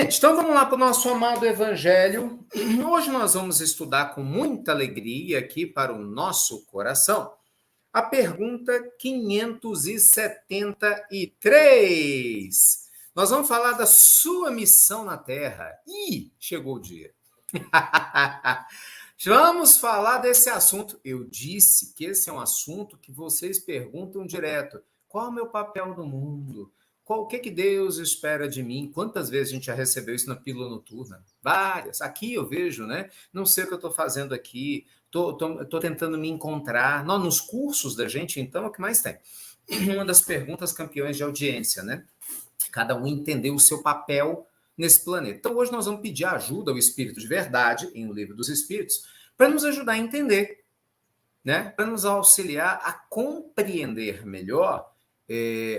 Então vamos lá para o nosso amado Evangelho. Hoje nós vamos estudar com muita alegria aqui para o nosso coração a pergunta 573. Nós vamos falar da sua missão na Terra. Ih, chegou o dia. Vamos falar desse assunto. Eu disse que esse é um assunto que vocês perguntam direto. Qual é o meu papel no mundo? O que Deus espera de mim? Quantas vezes a gente já recebeu isso na pílula noturna? Várias. Aqui eu vejo, né? Não sei o que eu estou fazendo aqui. Estou tentando me encontrar. Não, nos cursos da gente, então, é o que mais tem. Uma das perguntas campeões de audiência, né? Cada um entender o seu papel nesse planeta. Então, hoje nós vamos pedir ajuda ao Espírito de Verdade, em O Livro dos Espíritos, para nos ajudar a entender, né? Para nos auxiliar a compreender melhor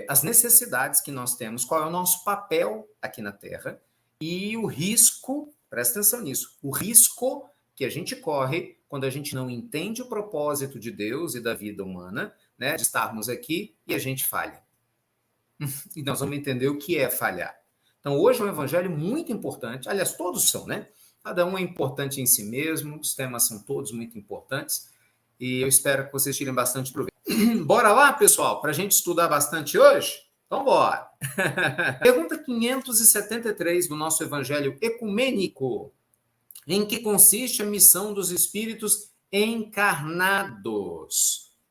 as necessidades que nós temos, qual é o nosso papel aqui na Terra e o risco, presta atenção nisso, o risco que a gente corre quando a gente não entende o propósito de Deus e da vida humana, né, de estarmos aqui e a gente falha. E nós vamos entender o que é falhar. Então, hoje é um evangelho muito importante, aliás, todos são, né? Cada um é importante em si mesmo, os temas são todos muito importantes, e eu espero que vocês tirem bastante proveito. Bora lá, pessoal, para a gente estudar bastante hoje? Então, bora! Pergunta 573 do nosso Evangelho Ecumênico. Em que consiste a missão dos espíritos encarnados?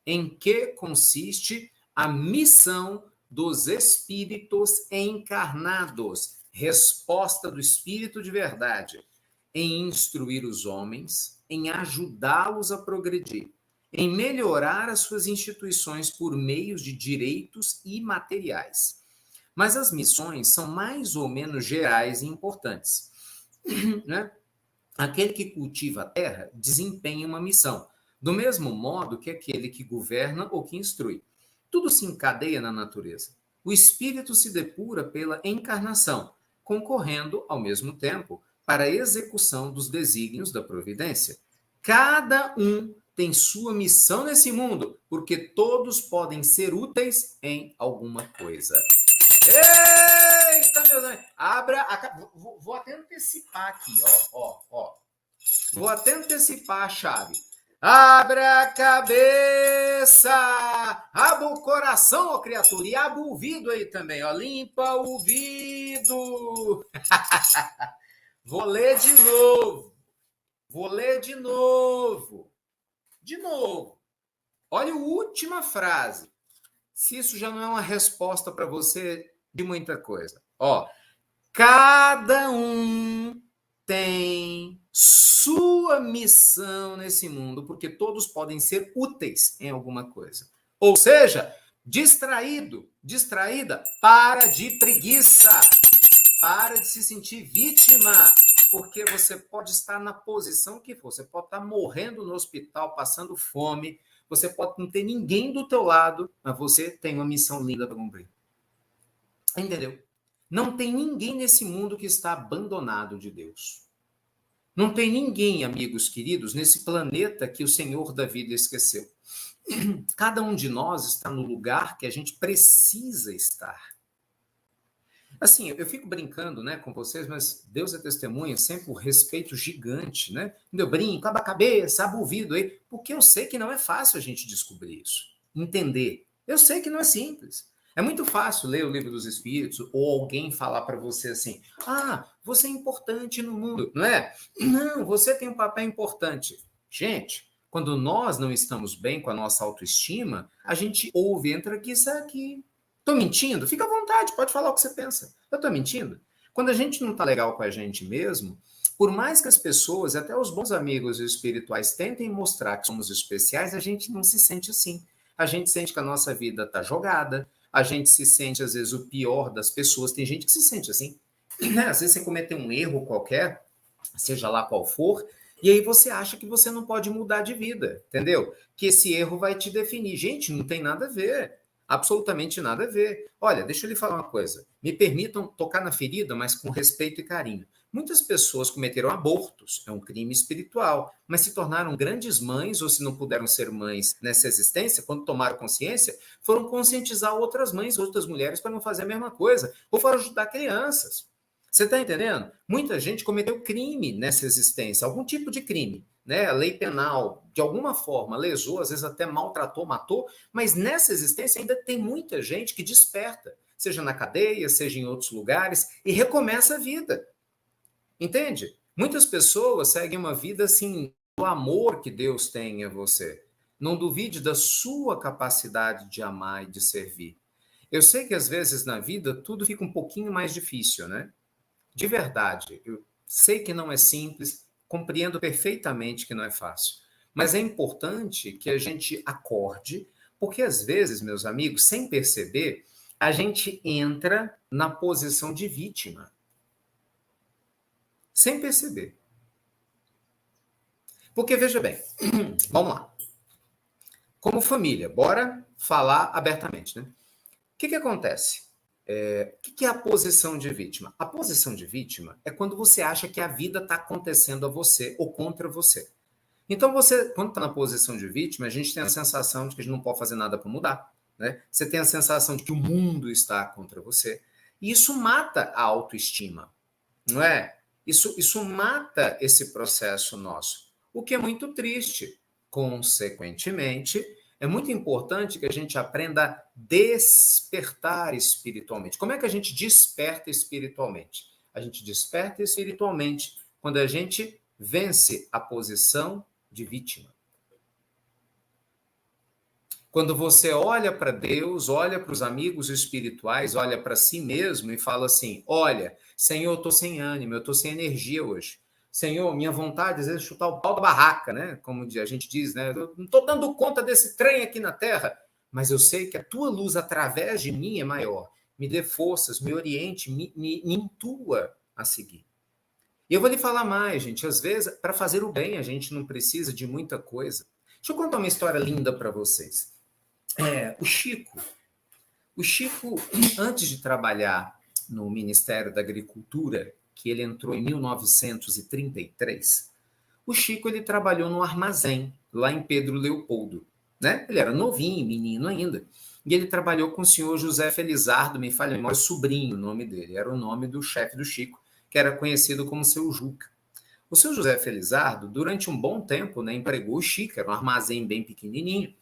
Em que consiste a missão dos espíritos encarnados? Resposta do Espírito de Verdade. Em instruir os homens, em ajudá-los a progredir, em melhorar as suas instituições por meios de direitos imateriais. Mas as missões são mais ou menos gerais e importantes. Né? Aquele que cultiva a terra desempenha uma missão, do mesmo modo que aquele que governa ou que instrui. Tudo se encadeia na natureza. O espírito se depura pela encarnação, concorrendo, ao mesmo tempo, para a execução dos desígnios da providência. Cada um tem sua missão nesse mundo, porque todos podem ser úteis em alguma coisa. Eita, meu Deus! Vou até antecipar aqui, ó. Vou até antecipar a chave. Abra a cabeça, abra o coração, ó criatura, e abra o ouvido aí também, ó. Limpa o ouvido. Vou ler de novo. De novo. Olha a última frase. Se isso já não é uma resposta para você de muita coisa. Ó, cada um tem sua missão nesse mundo, porque todos podem ser úteis em alguma coisa. Ou seja, distraída, para de preguiça. Para de se sentir vítima, porque você pode estar na posição que for. Você pode estar morrendo no hospital, passando fome. Você pode não ter ninguém do teu lado, mas você tem uma missão linda para cumprir. Entendeu? Não tem ninguém nesse mundo que está abandonado de Deus. Não tem ninguém, amigos queridos, nesse planeta que o Senhor da vida esqueceu. Cada um de nós está no lugar que a gente precisa estar. Assim, eu fico brincando, né, com vocês, mas Deus é testemunha, sempre um respeito gigante, né? Eu brinco, aba a cabeça, aba o ouvido aí, porque eu sei que não é fácil a gente descobrir isso, entender. Eu sei que não é simples. É muito fácil ler o Livro dos Espíritos ou alguém falar para você assim, você é importante no mundo, não é? Não, você tem um papel importante. Gente, quando nós não estamos bem com a nossa autoestima, a gente ouve, entra aqui, sai aqui. Estou mentindo? Fica à vontade, pode falar o que você pensa. Eu estou mentindo? Quando a gente não está legal com a gente mesmo, por mais que as pessoas, até os bons amigos espirituais, tentem mostrar que somos especiais, a gente não se sente assim. A gente sente que a nossa vida está jogada, a gente se sente, às vezes, o pior das pessoas. Tem gente que se sente assim. Às vezes você cometeu um erro qualquer, seja lá qual for, e aí você acha que você não pode mudar de vida, entendeu? Que esse erro vai te definir. Gente, não tem nada a ver. Absolutamente nada a ver. Olha, deixa eu lhe falar uma coisa. Me permitam tocar na ferida, mas com respeito e carinho. Muitas pessoas cometeram abortos, é um crime espiritual, mas se tornaram grandes mães, ou se não puderam ser mães nessa existência, quando tomaram consciência, foram conscientizar outras mães, outras mulheres para não fazer a mesma coisa, ou foram ajudar crianças. Você está entendendo? Muita gente cometeu crime nessa existência, algum tipo de crime, né? A lei penal, de alguma forma, lesou, às vezes até maltratou, matou, mas nessa existência ainda tem muita gente que desperta, seja na cadeia, seja em outros lugares, e recomeça a vida. Entende? Muitas pessoas seguem uma vida assim, do amor que Deus tem a você. Não duvide da sua capacidade de amar e de servir. Eu sei que às vezes na vida tudo fica um pouquinho mais difícil, né? De verdade, eu sei que não é simples, compreendo perfeitamente que não é fácil. Mas é importante que a gente acorde, porque às vezes, meus amigos, sem perceber, a gente entra na posição de vítima. Sem perceber. Porque, veja bem, vamos lá. Como família, bora falar abertamente, né? O que acontece? O que é a posição de vítima? A posição de vítima é quando você acha que a vida está acontecendo a você ou contra você. Então, você, quando está na posição de vítima, a gente tem a sensação de que a gente não pode fazer nada para mudar. Né? Você tem a sensação de que o mundo está contra você. E isso mata a autoestima, não é? Isso mata esse processo nosso, o que é muito triste. Consequentemente, é muito importante que a gente aprenda a despertar espiritualmente. Como é que a gente desperta espiritualmente? A gente desperta espiritualmente quando a gente vence a posição de vítima. Quando você olha para Deus, olha para os amigos espirituais, olha para si mesmo e fala assim: olha, Senhor, eu estou sem ânimo, eu estou sem energia hoje. Senhor, minha vontade às vezes é chutar o pau da barraca, né? Como a gente diz, né? Eu não estou dando conta desse trem aqui na terra, mas eu sei que a tua luz através de mim é maior. Me dê forças, me oriente, me intua a seguir. E eu vou lhe falar mais, gente. Às vezes, para fazer o bem, a gente não precisa de muita coisa. Deixa eu contar uma história linda para vocês. O Chico, antes de trabalhar no Ministério da Agricultura, que ele entrou em 1933, o Chico ele trabalhou no armazém, lá em Pedro Leopoldo. Né? Ele era novinho, menino ainda. E ele trabalhou com o senhor José Felizardo, me falha a memória, sobrinho, o nome dele. Era o nome do chefe do Chico, que era conhecido como seu Juca. O seu José Felizardo, durante um bom tempo, né, empregou o Chico, era um armazém bem pequenininho,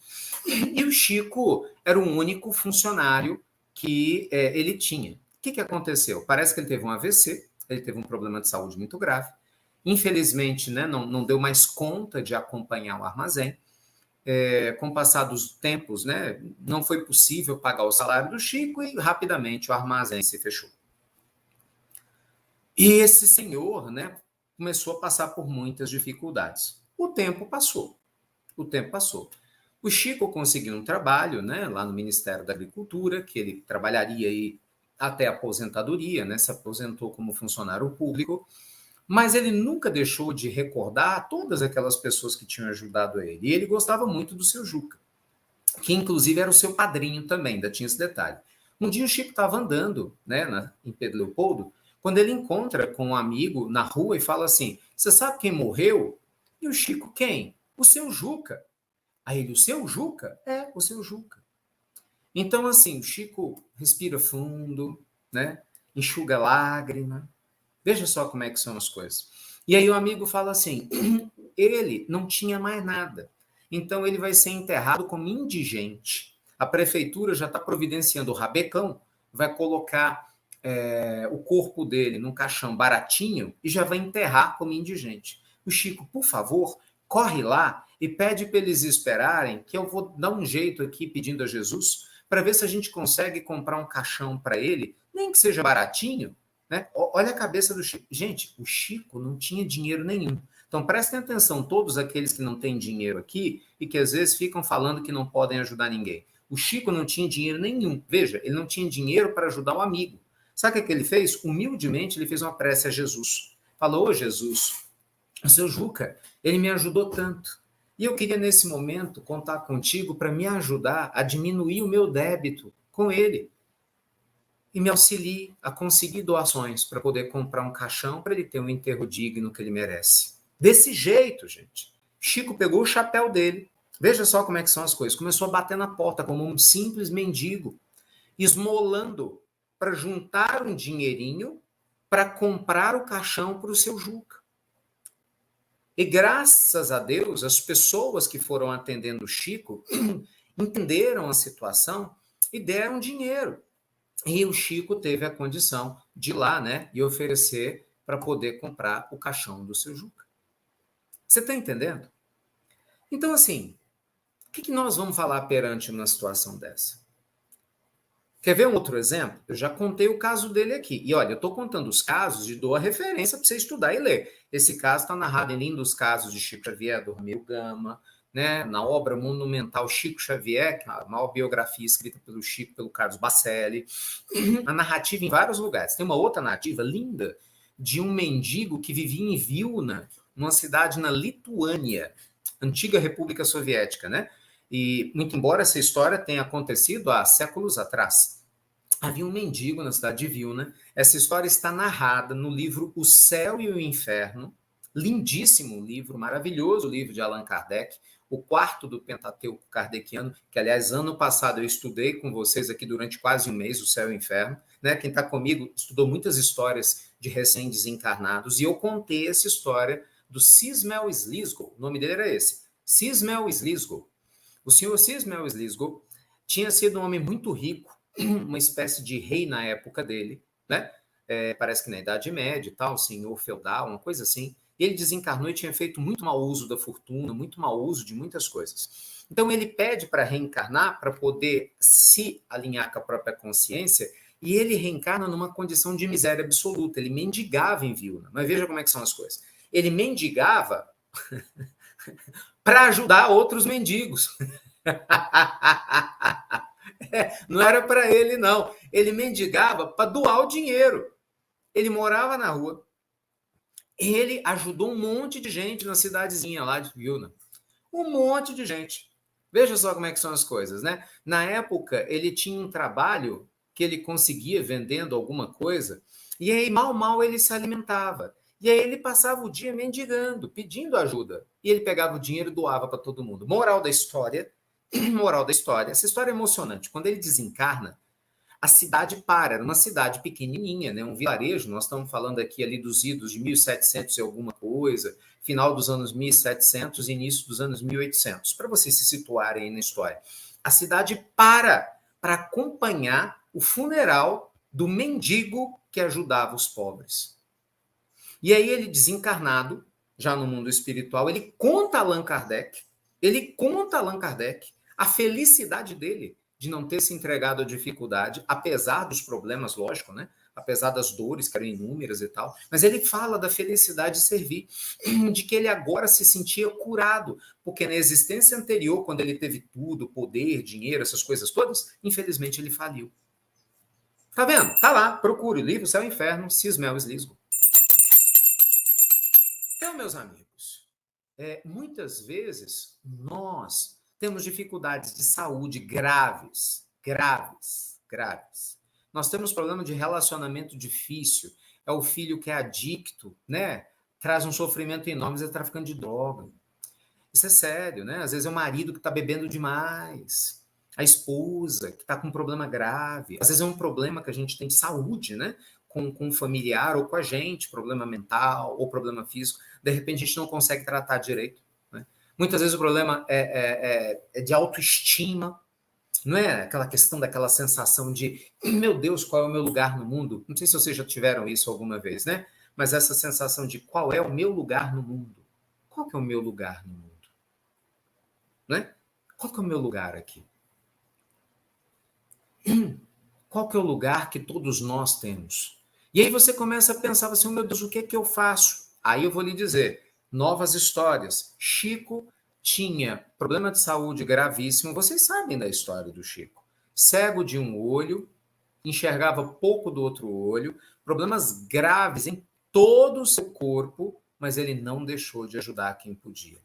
e o Chico era o único funcionário que ele tinha. O que aconteceu? Parece que ele teve um AVC, ele teve um problema de saúde muito grave. Infelizmente, né, não deu mais conta de acompanhar o armazém. Com o passar dos tempos, né, não foi possível pagar o salário do Chico e rapidamente o armazém se fechou. E esse senhor, né, começou a passar por muitas dificuldades. O tempo passou. O Chico conseguiu um trabalho, né, lá no Ministério da Agricultura, que ele trabalharia aí até a aposentadoria, né, se aposentou como funcionário público, mas ele nunca deixou de recordar todas aquelas pessoas que tinham ajudado ele. E ele gostava muito do seu Juca, que inclusive era o seu padrinho também, ainda tinha esse detalhe. Um dia o Chico estava andando, né, em Pedro Leopoldo, quando ele encontra com um amigo na rua e fala assim: você sabe quem morreu? E o Chico, quem? O seu Juca. Aí ele, o seu Juca? É, o seu Juca. Então, assim, o Chico respira fundo, né? Enxuga lágrima. Veja só como é que são as coisas. E aí o amigo fala assim: ele não tinha mais nada. Então ele vai ser enterrado como indigente. A prefeitura já está providenciando o rabecão, vai colocar o corpo dele num caixão baratinho e já vai enterrar como indigente. O Chico, por favor, corre lá e pede para eles esperarem, que eu vou dar um jeito aqui pedindo a Jesus, para ver se a gente consegue comprar um caixão para ele, nem que seja baratinho. Né? Olha a cabeça do Chico. Gente, o Chico não tinha dinheiro nenhum. Então prestem atenção, todos aqueles que não têm dinheiro aqui e que às vezes ficam falando que não podem ajudar ninguém. O Chico não tinha dinheiro nenhum. Veja, ele não tinha dinheiro para ajudar o amigo. Sabe o que ele fez? Humildemente, ele fez uma prece a Jesus. Falou: ô Jesus, o seu Juca, ele me ajudou tanto. E eu queria, nesse momento, contar contigo para me ajudar a diminuir o meu débito com ele. E me auxilie a conseguir doações para poder comprar um caixão para ele ter um enterro digno que ele merece. Desse jeito, gente. Chico pegou o chapéu dele. Veja só como é que são as coisas. Começou a bater na porta como um simples mendigo, esmolando para juntar um dinheirinho para comprar o caixão para o seu Juca. E graças a Deus, as pessoas que foram atendendo o Chico entenderam a situação e deram dinheiro. E o Chico teve a condição de ir lá, né, e oferecer para poder comprar o caixão do seu Juca. Você está entendendo? Então, assim, o que nós vamos falar perante uma situação dessa? Quer ver um outro exemplo? Eu já contei o caso dele aqui. E olha, eu estou contando os casos e dou a referência para você estudar e ler. Esse caso está narrado em Lindos Casos de Chico Xavier, do Romeu Gama, né? Na obra monumental Chico Xavier, que é a maior biografia escrita pelo Chico, pelo Carlos Bacelli. A narrativa em vários lugares. Tem uma outra narrativa linda de um mendigo que vivia em Vilna, numa cidade na Lituânia, antiga República Soviética, né? E, muito embora essa história tenha acontecido há séculos atrás, havia um mendigo na cidade de Vilna. Essa história está narrada no livro O Céu e o Inferno, lindíssimo livro, maravilhoso livro de Allan Kardec, o quarto do Pentateuco kardeciano, que, aliás, ano passado eu estudei com vocês aqui durante quase um mês, O Céu e o Inferno. Né? Quem está comigo estudou muitas histórias de recém-desencarnados, e eu contei essa história do Cismel Slisgo, o nome dele era esse, Cismel Slisgo. O senhor Cismel Slisgo tinha sido um homem muito rico, uma espécie de rei na época dele, né? Parece que na Idade Média e tal, senhor feudal, uma coisa assim. E ele desencarnou e tinha feito muito mau uso da fortuna, muito mau uso de muitas coisas. Então ele pede para reencarnar, para poder se alinhar com a própria consciência, e ele reencarna numa condição de miséria absoluta. Ele mendigava em Vilna. Mas veja como é que são as coisas. Ele mendigava para ajudar outros mendigos. Não era para ele, não. Ele mendigava para doar o dinheiro. Ele morava na rua. Ele ajudou um monte de gente na cidadezinha lá de Vilna. Um monte de gente. Veja só como é que são as coisas, né? Na época, ele tinha um trabalho que ele conseguia vendendo alguma coisa, e aí, mal ele se alimentava. E aí ele passava o dia mendigando, pedindo ajuda. E ele pegava o dinheiro e doava para todo mundo. Moral da história, essa história é emocionante. Quando ele desencarna, a cidade para, era uma cidade pequenininha, né? Um vilarejo, nós estamos falando aqui ali dos idos de 1700 e alguma coisa, final dos anos 1700 e início dos anos 1800, para vocês se situarem aí na história. A cidade para acompanhar o funeral do mendigo que ajudava os pobres. E aí ele, desencarnado, já no mundo espiritual, ele conta a Allan Kardec a felicidade dele de não ter se entregado à dificuldade, apesar dos problemas, lógico, né? Apesar das dores, que eram inúmeras e tal. Mas ele fala da felicidade de servir, de que ele agora se sentia curado, porque na existência anterior, quando ele teve tudo, poder, dinheiro, essas coisas todas, infelizmente ele faliu. Tá vendo? Tá lá, procure o livro Céu e Inferno, Cismel Slisgo. Então, meus amigos, muitas vezes nós temos dificuldades de saúde graves. Nós temos problema de relacionamento difícil. É o filho que é adicto, né? Traz um sofrimento enorme, às vezes é traficante de droga. Isso é sério, né? Às vezes é o marido que está bebendo demais. A esposa que está com um problema grave. Às vezes é um problema que a gente tem de saúde, né? Com um familiar ou com a gente, problema mental ou problema físico. De repente a gente não consegue tratar direito. Muitas vezes o problema é de autoestima, não é aquela questão daquela sensação de, meu Deus, qual é o meu lugar no mundo? Não sei se vocês já tiveram isso alguma vez, né? Mas essa sensação de qual é o meu lugar no mundo? Qual que é o meu lugar no mundo? Né? Qual que é o meu lugar aqui? Qual que é o lugar que todos nós temos? E aí você começa a pensar assim, meu Deus, o que é que eu faço? Aí eu vou lhe dizer, novas histórias. Chico tinha problema de saúde gravíssimo. Vocês sabem da história do Chico. Cego de um olho, enxergava pouco do outro olho, problemas graves em todo o seu corpo, mas ele não deixou de ajudar quem podia.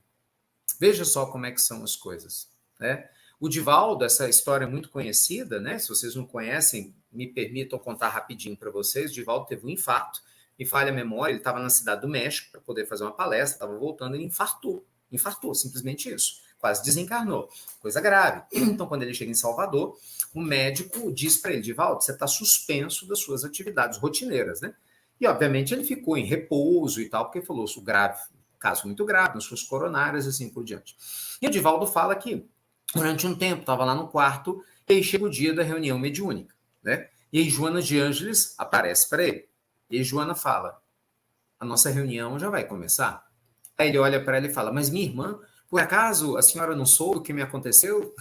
Veja só como é que são as coisas, né? O Divaldo, essa história é muito conhecida, né? Se vocês não conhecem, me permitam contar rapidinho para vocês. O Divaldo teve um infarto, me falha a memória, ele estava na Cidade do México para poder fazer uma palestra, estava voltando, ele infartou, simplesmente isso, quase desencarnou, coisa grave. Então, quando ele chega em Salvador, o médico diz para ele, Divaldo, você está suspenso das suas atividades rotineiras, né? E, obviamente, ele ficou em repouso e tal, porque falou, grave, caso muito grave, nas suas coronárias e assim por diante. E o Divaldo fala que, durante um tempo, estava lá no quarto, e aí chega o dia da reunião mediúnica, né? E aí Joana de Ângeles aparece para ele. E aí Joana fala, a nossa reunião já vai começar? Aí ele olha para ela e fala, mas minha irmã, por acaso a senhora não soube o que me aconteceu?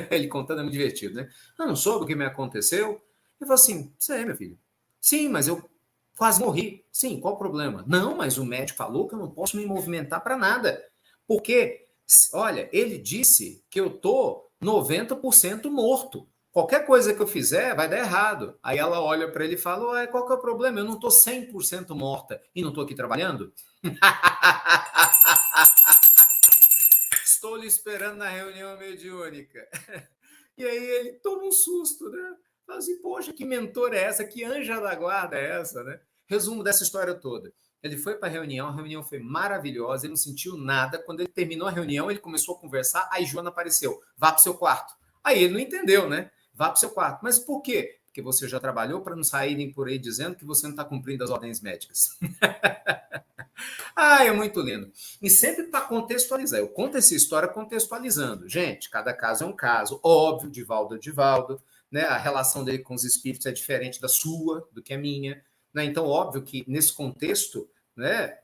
Ele contando é muito divertido, né? Ah, não soube o que me aconteceu? Ele falou assim, sei, meu filho. Sim, mas eu quase morri. Sim, qual o problema? Não, mas o médico falou que eu não posso me movimentar para nada. Porque, olha, ele disse que eu tô 90% morto. Qualquer coisa que eu fizer vai dar errado. Aí ela olha para ele e fala, ué, qual que é o problema? Eu não tô 100% morta e não tô aqui trabalhando? Estou lhe esperando na reunião mediúnica. E aí ele toma um susto, né? Fala assim, poxa, que mentora é essa? Que anja da guarda é essa, né? Resumo dessa história toda. Ele foi para a reunião foi maravilhosa, ele não sentiu nada. Quando ele terminou a reunião, ele começou a conversar, aí Joana apareceu, vá para o seu quarto. Aí ele não entendeu, né? Vá para o seu quarto. Mas por quê? Porque você já trabalhou para não saírem por aí dizendo que você não está cumprindo as ordens médicas. Ah, é muito lindo. E sempre para contextualizar. Eu conto essa história contextualizando. Gente, cada caso é um caso. Óbvio, Divaldo é Divaldo. Né? A relação dele com os espíritos é diferente da sua, do que a minha. Né? Então, óbvio que nesse contexto, né,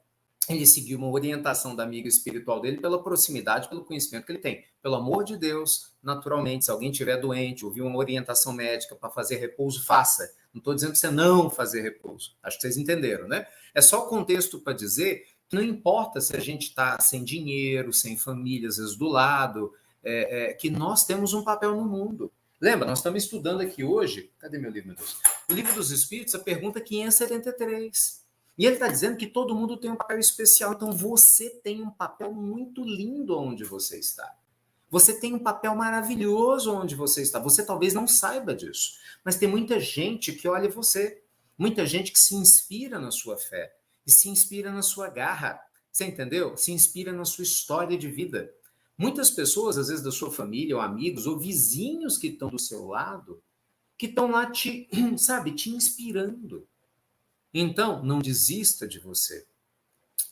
ele seguiu uma orientação da amiga espiritual dele pela proximidade, pelo conhecimento que ele tem. Pelo amor de Deus, naturalmente, se alguém estiver doente, ouvir uma orientação médica para fazer repouso, faça. Não estou dizendo para você não fazer repouso. Acho que vocês entenderam, né? É só o contexto para dizer que não importa se a gente está sem dinheiro, sem família, às vezes do lado, que nós temos um papel no mundo. Lembra, nós estamos estudando aqui hoje, cadê meu livro, meu Deus? O Livro dos Espíritos, a pergunta 573. E ele está dizendo que todo mundo tem um papel especial, então você tem um papel muito lindo onde você está. Você tem um papel maravilhoso onde você está. Você talvez não saiba disso, mas tem muita gente que olha você, muita gente que se inspira na sua fé e se inspira na sua garra. Você entendeu? Se inspira na sua história de vida. Muitas pessoas, às vezes da sua família, ou amigos, ou vizinhos que estão do seu lado, que estão lá te, sabe, te inspirando. Então, não desista de você.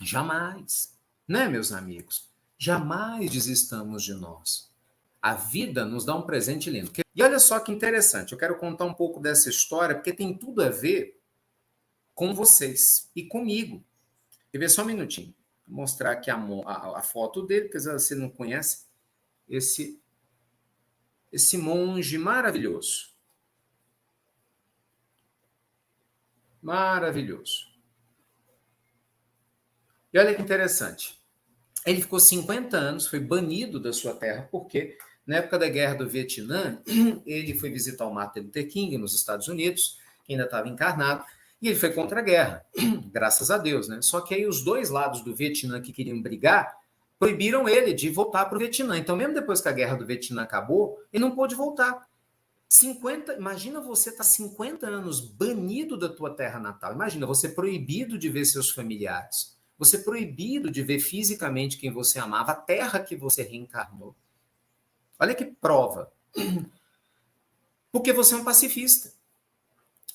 Jamais. Né, meus amigos? Jamais desistamos de nós. A vida nos dá um presente lindo. E olha só que interessante, eu quero contar um pouco dessa história, porque tem tudo a ver com vocês e comigo. Quer ver só um minutinho? Vou mostrar aqui a foto dele, porque você não conhece esse monge maravilhoso. Maravilhoso. E olha que interessante. Ele ficou 50 anos, foi banido da sua terra, porque na época da Guerra do Vietnã, ele foi visitar o Martin Luther King nos Estados Unidos, que ainda estava encarnado, e ele foi contra a guerra, graças a Deus, né? Só que aí os dois lados do Vietnã que queriam brigar proibiram ele de voltar para o Vietnã. Então, mesmo depois que a Guerra do Vietnã acabou, ele não pôde voltar. Imagina você estar 50 anos banido da tua terra natal. Imagina você proibido de ver seus familiares. Você proibido de ver fisicamente quem você amava, a terra que você reencarnou. Olha que prova. Porque você é um pacifista.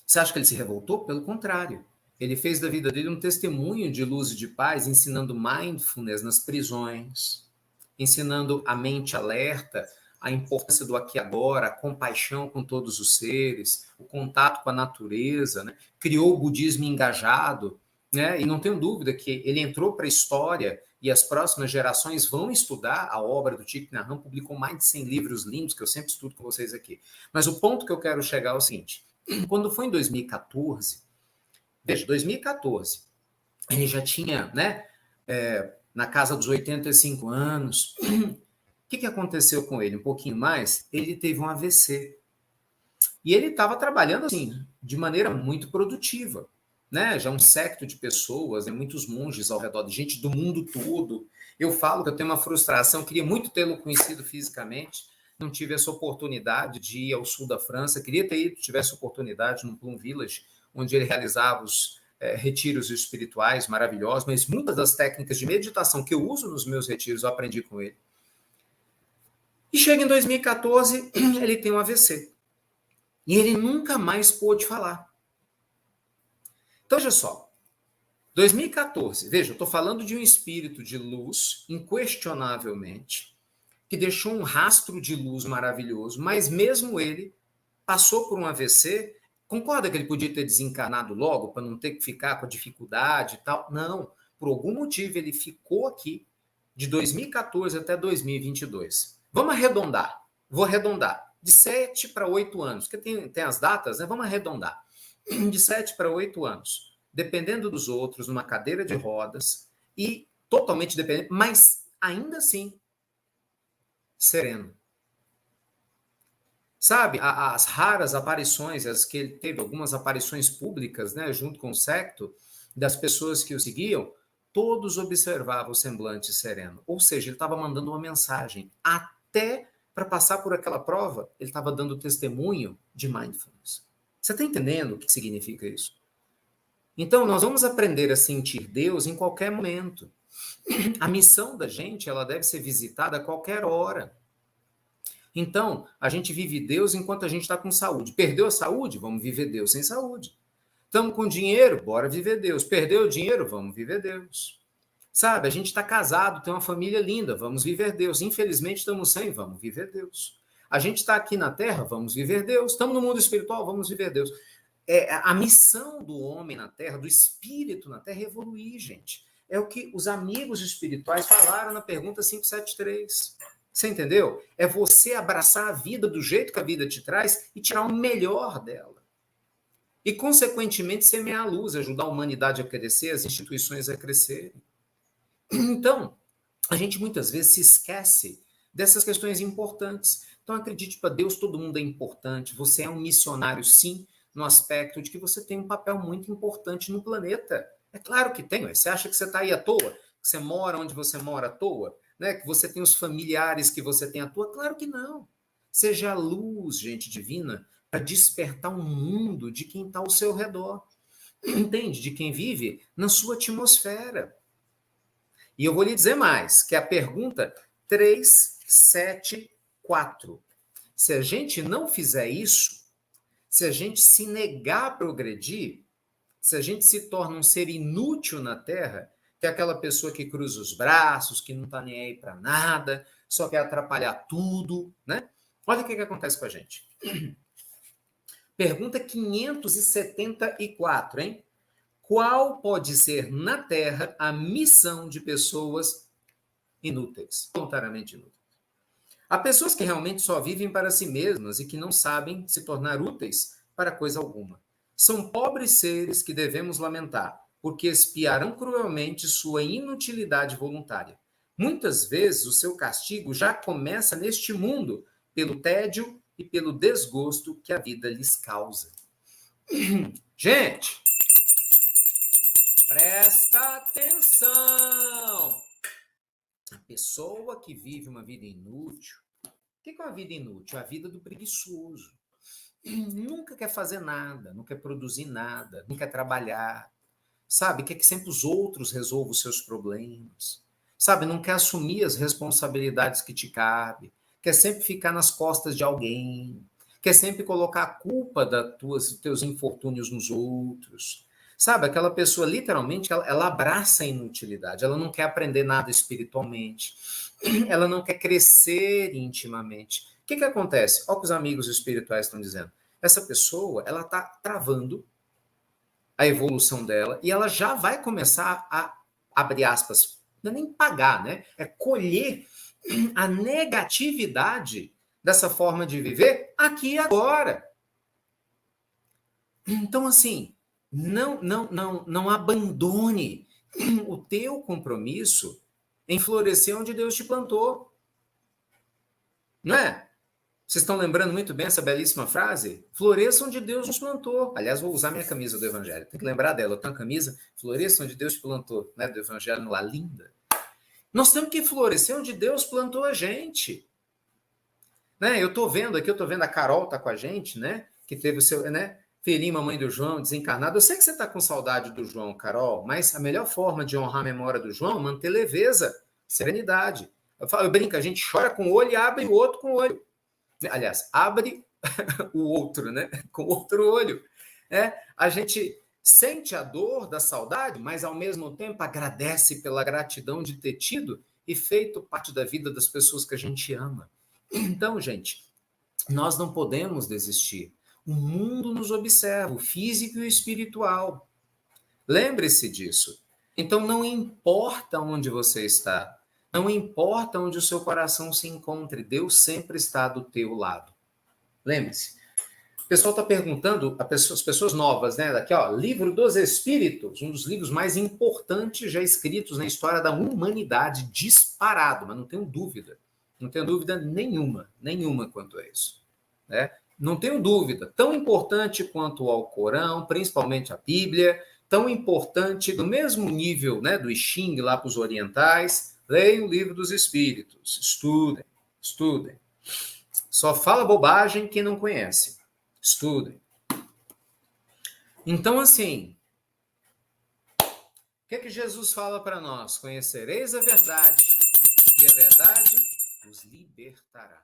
Você acha que ele se revoltou? Pelo contrário. Ele fez da vida dele um testemunho de luz e de paz, ensinando mindfulness nas prisões, ensinando a mente alerta, a importância do aqui e agora, a compaixão com todos os seres, o contato com a natureza, né? Criou o budismo engajado, né? E não tenho dúvida que ele entrou para a história e as próximas gerações vão estudar a obra do Thich Nhat Hanh, publicou mais de 100 livros lindos, que eu sempre estudo com vocês aqui. Mas o ponto que eu quero chegar é o seguinte, quando foi em 2014, veja, 2014, ele já tinha, né, na casa dos 85 anos. O que aconteceu com ele? Um pouquinho mais, ele teve um AVC. E ele estava trabalhando assim, de maneira muito produtiva. Né? Já um séquito de pessoas, né? Muitos monges ao redor, de gente do mundo todo. Eu falo que eu tenho uma frustração, queria muito tê-lo conhecido fisicamente, não tive essa oportunidade de ir ao sul da França, queria ter ido, tivesse oportunidade no Plum Village, onde ele realizava os retiros espirituais maravilhosos, mas muitas das técnicas de meditação que eu uso nos meus retiros eu aprendi com ele. E chega em 2014, ele tem um AVC. E ele nunca mais pôde falar. Então, veja só, 2014, veja, eu estou falando de um espírito de luz, inquestionavelmente, que deixou um rastro de luz maravilhoso, mas mesmo ele passou por um AVC. Concorda que ele podia ter desencarnado logo para não ter que ficar com a dificuldade e tal? Não, por algum motivo ele ficou aqui de 2014 até 2022. Vamos arredondar, vou arredondar, de 7 para 8 anos, porque tem as datas, né? Vamos arredondar, de 7 para 8 anos, dependendo dos outros, numa cadeira de rodas, e totalmente dependente, mas ainda assim, sereno. Sabe, as raras aparições, as que ele teve, algumas aparições públicas, né, junto com o secto, das pessoas que o seguiam, todos observavam o semblante sereno. Ou seja, ele estava mandando uma mensagem. Até para passar por aquela prova, ele estava dando testemunho de mindfulness. Você está entendendo o que significa isso? Então, nós vamos aprender a sentir Deus em qualquer momento. A missão da gente, ela deve ser visitada a qualquer hora. Então, a gente vive Deus enquanto a gente está com saúde. Perdeu a saúde? Vamos viver Deus sem saúde. Estamos com dinheiro? Bora viver Deus. Perdeu o dinheiro? Vamos viver Deus. Sabe, a gente está casado, tem uma família linda, vamos viver Deus. Infelizmente, estamos sem, vamos viver Deus. A gente está aqui na Terra, vamos viver Deus. Estamos no mundo espiritual, vamos viver Deus. A missão do homem na Terra, do espírito na Terra, é evoluir, gente. É o que os amigos espirituais falaram na pergunta 573. Você entendeu? É você abraçar a vida do jeito que a vida te traz e tirar o melhor dela. E, consequentemente, semear a luz, ajudar a humanidade a crescer, as instituições a crescerem. Então, a gente muitas vezes se esquece dessas questões importantes. Então, acredite, para Deus todo mundo é importante. Você é um missionário, sim, no aspecto de que você tem um papel muito importante no planeta. É claro que tem. Você acha que você está aí à toa? Que você mora onde você mora à toa? Né? Que você tem os familiares que você tem à toa? Claro que não. Seja a luz, gente divina, para despertar um mundo de quem está ao seu redor. Entende? De quem vive na sua atmosfera. E eu vou lhe dizer mais, que é a pergunta 374. Se a gente não fizer isso, se a gente se negar a progredir, se a gente se torna um ser inútil na Terra, que é aquela pessoa que cruza os braços, que não está nem aí para nada, só quer atrapalhar tudo, né? Olha o que acontece com a gente. Pergunta 574, hein? Qual pode ser na Terra a missão de pessoas inúteis, voluntariamente inúteis? Há pessoas que realmente só vivem para si mesmas e que não sabem se tornar úteis para coisa alguma. São pobres seres que devemos lamentar, porque expiarão cruelmente sua inutilidade voluntária. Muitas vezes o seu castigo já começa neste mundo, pelo tédio e pelo desgosto que a vida lhes causa. Gente, presta atenção! A pessoa que vive uma vida inútil, o que é uma vida inútil? A vida do preguiçoso. Nunca quer fazer nada, não quer produzir nada, não quer trabalhar, sabe? Quer que sempre os outros resolvam os seus problemas, sabe? Não quer assumir as responsabilidades que te cabem, quer sempre ficar nas costas de alguém, quer sempre colocar a culpa dos teus infortúnios nos outros. Sabe, aquela pessoa, literalmente, ela abraça a inutilidade, ela não quer aprender nada espiritualmente, ela não quer crescer intimamente. O que acontece? Olha o que os amigos espirituais estão dizendo. Essa pessoa, ela está travando a evolução dela e ela já vai começar a, abre aspas, não é nem pagar, né? É colher a negatividade dessa forma de viver aqui e agora. Então, assim, não abandone o teu compromisso em florescer onde Deus te plantou. Não é? Vocês estão lembrando muito bem essa belíssima frase? Floresça onde Deus nos plantou. Aliás, vou usar minha camisa do Evangelho. Tem que lembrar dela. Eu tenho uma camisa, floresça onde Deus te plantou, né? Do Evangelho lá, linda. Nós temos que florescer onde Deus plantou a gente. Né? Eu estou vendo aqui, a Carol está com a gente, né? Que teve o seu, né? Filhinho, mamãe do João, desencarnado. Eu sei que você está com saudade do João, Carol, mas a melhor forma de honrar a memória do João é manter leveza, serenidade. Eu brinco, a gente chora com o olho e abre o outro com o olho. Aliás, abre o outro, né? Com o outro olho. A gente sente a dor da saudade, mas ao mesmo tempo agradece pela gratidão de ter tido e feito parte da vida das pessoas que a gente ama. Então, gente, nós não podemos desistir. O mundo nos observa, o físico e o espiritual. Lembre-se disso. Então, não importa onde você está, não importa onde o seu coração se encontre, Deus sempre está do teu lado. Lembre-se. O pessoal está perguntando, as pessoas novas, né? Daqui, ó, Livro dos Espíritos, um dos livros mais importantes já escritos na história da humanidade, disparado, mas não tenho dúvida. Não tenho dúvida nenhuma quanto a isso. Né? Não tenho dúvida. Tão importante quanto o Alcorão, principalmente a Bíblia, tão importante, do mesmo nível, né, do I Ching lá para os orientais. Leiam o Livro dos Espíritos, estudem. Só fala bobagem quem não conhece. Estudem. Então, assim, o que Jesus fala para nós? Conhecereis a verdade, e a verdade os libertará.